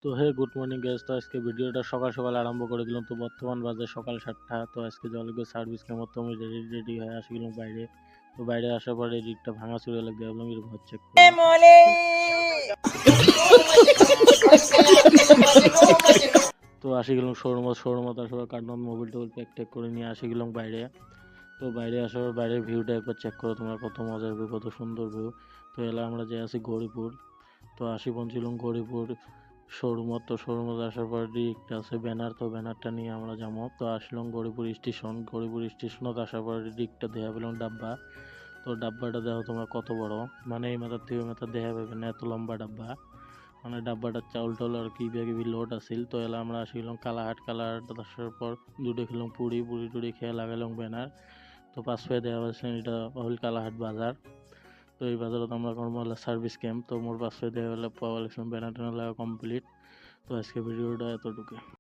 তো হে good morning guys. তো আজকে ভিডিওটা সকাল সকাল আরম্ভ করে দিলাম। তো বর্তমান বাজে সকাল 7টা। তো আজকে জলগে সার্ভিস কেমন তো আমি রেডি রেডি হয়ে আসি গেলাম বাইরে। তো বাইরে আসার পরে এদিকটা ভাঙা চুরে লাগবে এবং এর ঘর চেক করবো। তো আসি গেলাম শোরুমত আসার পর কার্টন মোবাইল টোবাইল প্যাক ট্যাক করে নিয়ে আসি গেলাম বাইরে। তো বাইরে আসার পর বাইরের ভিউটা একবার চেক করো তোমরা, কত মজার ভিউ, কত সুন্দর ভিউ। তো এলা আমরা যে আছি গৌরীপুর। তো আসি পৌঁছিলাম গৌরীপুর শোরুমত। তো শোরুমত আসার পর একটা আছে ব্যানার, তো ব্যানারটা নিয়ে আমরা যাবো। তো আসলাম গৌরীপুর স্টেশন। গৌরীপুর স্টেশনত আসার পর দিকটা দেখা পেলাম ডাব্বা। তো ডাব্বাটা দেখো তোমরা কত বড়, মানে এই মাথার থেকে ওই মাথার দেখা পাবে না, এত লম্বা ডাব্বা। মানে ডাব্বাটার চাউল টাউল আর কি কিবি লোড আছিল। তো এলা আমরা আসলাম কালাহাট আসার পর দুটো খেলাম পুরি টুরি খেয়ে লাগালাম ব্যানার। তো পাঁচশো দেওয়া হয়েছে, এটা হল কালাহাট বাজার। তো এই বাজারত আমরা করবো হলো সার্ভিস ক্যাম্প। তো মোর পাঁচশো দেওয়া হলে পাওয়া লাগছে ব্যানার ট্যানার লাগা কমপ্লিট। তো আজকে ভিডিওটা এতটুকু।